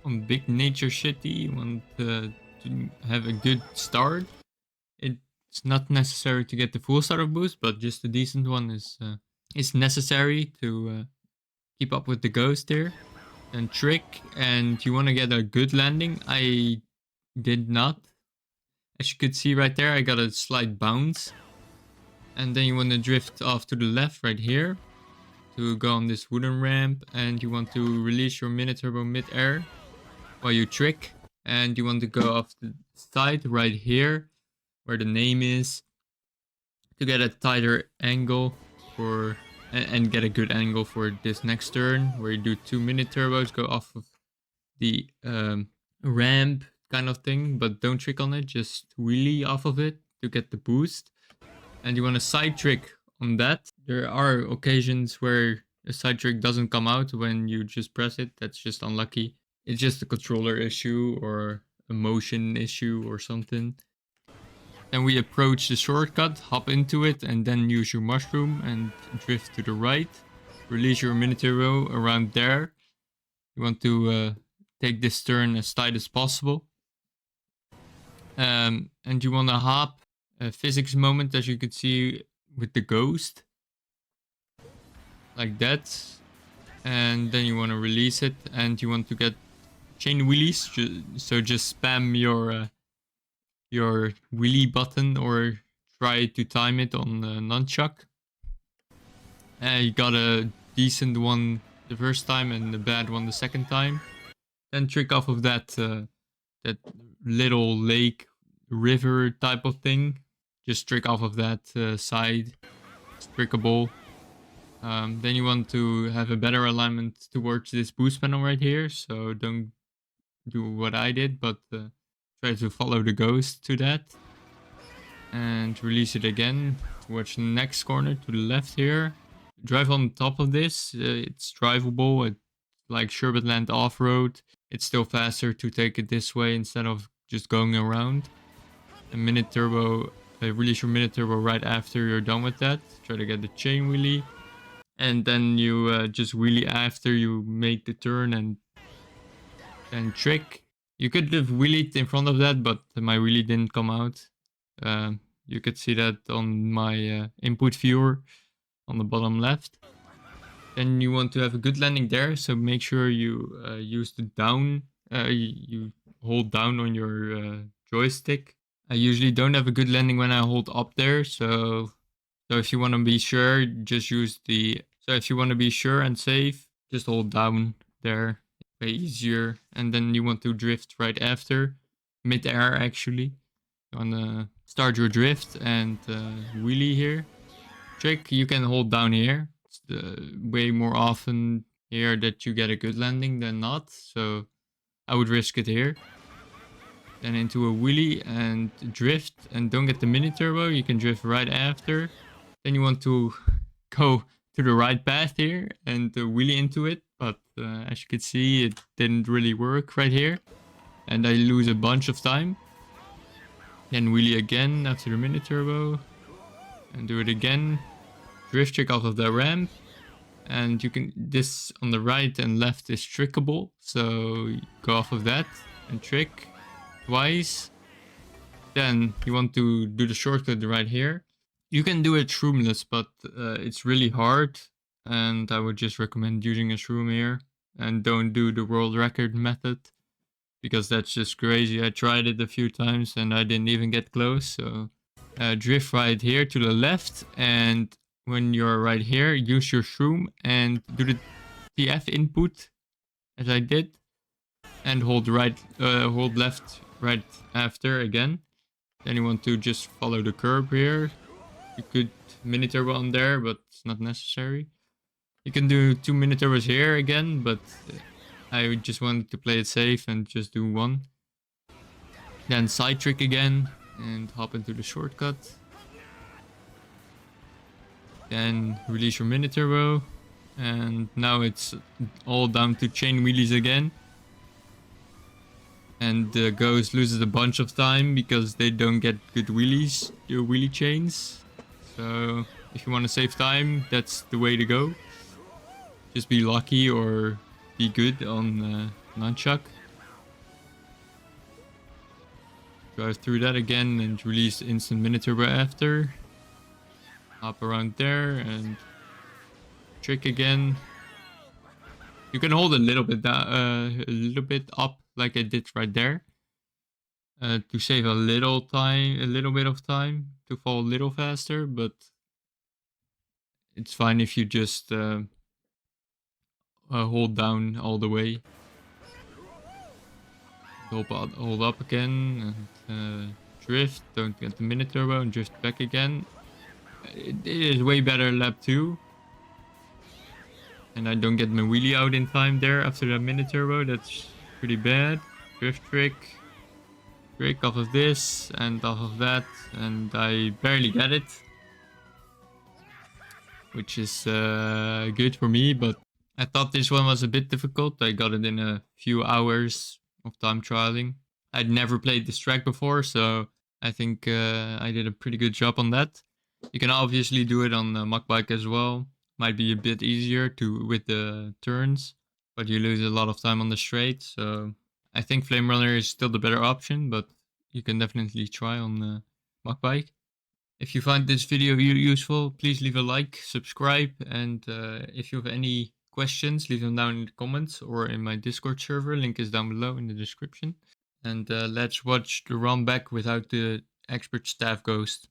on big nature city, you want to have a good start. It's not necessary to get the full starter boost, but just a decent one is necessary to keep up with the ghost here. And trick, and you want to get a good landing. I did not. As you could see right there, I got a slight bounce. And then you want to drift off to the left right here to go on this wooden ramp, and you want to release your mini turbo mid-air while you trick, and you want to go off the side right here where the name is to get a tighter angle for and get a good angle for this next turn where you do 2 mini turbos, go off of the ramp kind of thing, but don't trick on it, just wheelie off of it to get the boost. And you want a side trick on that. There are occasions where a side trick doesn't come out when you just press it. That's just unlucky. It's just a controller issue or a motion issue or something. Then we approach the shortcut, hop into it, and then use your mushroom and drift to the right. Release your mini turbo around there. You want to take this turn as tight as possible. And you want to hop a physics moment, as you can see with the ghost. Like that. And then you want to release it, and you want to get chain wheelies. So just spam your wheelie button or try to time it on the nunchuck. You got a decent one the first time and a bad one the second time. Then trick off of that that little lake river type of thing. Just trick off of that side. It's trickable. Then you want to have a better alignment towards this boost panel right here. So don't do what I did, but try to follow the ghost to that. And release it again towards the next corner to the left here. Drive on top of this. It's drivable. It's like Sherbetland off-road. It's still faster to take it this way instead of just going around. A minute turbo. Release your minute turbo right after you're done with that. Try to get the chain wheelie. And then you just wheelie after you make the turn and then trick. You could have wheelied in front of that, but my wheelie didn't come out. You could see that on my input viewer on the bottom left. Then you want to have a good landing there, so make sure you use the down. You hold down on your joystick. I usually don't have a good landing when I hold up there, so if you want to be sure, just use the. So if you want to be sure and safe, just hold down there. Way easier. And then you want to drift right after, mid-air actually. You want to start your drift and wheelie here. Trick, you can hold down here. It's way more often here that you get a good landing than not, so I would risk it here. Then into a wheelie and drift, and don't get the mini turbo. You can drift right after. Then you want to go to the right path here and wheelie into it, but as you can see, it didn't really work right here, and I lose a bunch of time. Then wheelie again after the mini turbo, and do it again. Drift trick off of the ramp, and you can. This on the right and left is trickable, so go off of that and trick twice. Then you want to do the shortcut right here. You can do it shroomless, but it's really hard, and I would just recommend using a shroom here, and don't do the world record method, because that's just crazy. I tried it a few times and I didn't even get close. So drift right here to the left, and when you're right here, use your shroom and do the TF input as I did, and hold left right after again. Then you want to just follow the curb here. You could mini turbo on there, but it's not necessary. You can do 2 mini turbos here again, but I just wanted to play it safe and just do one. Then side trick again and hop into the shortcut. Then release your mini turbo, and now it's all down to chain wheelies again. And the ghost loses a bunch of time because they don't get good wheelies, your wheelie chains. So if you want to save time, that's the way to go. Just be lucky or be good on nunchuck. Drive through that again and release instant mini turbo after. Hop around there and trick again. You can hold a little bit down, a little bit up like I did right there. To save a little bit of time to fall a little faster, but it's fine if you just hold down all the way. Hold up again and drift. Don't get the mini turbo and drift back again. It is way better lap 2. And I don't get my wheelie out in time there after that mini turbo. That's pretty bad. Drift trick. Trick off of this and off of that. And I barely get it. Which is good for me, but I thought this one was a bit difficult. I got it in a few hours of time trialing. I'd never played this track before, so I think I did a pretty good job on that. You can obviously do it on the muck bike as well. Might be a bit easier with the turns, but you lose a lot of time on the straight. So I think Flame Runner is still the better option, but you can definitely try on the muck bike. If you find this video useful, please leave a like, subscribe, and if you have any questions, leave them down in the comments or in my Discord server. Link is down below in the description. And let's watch the run back without the expert staff ghost.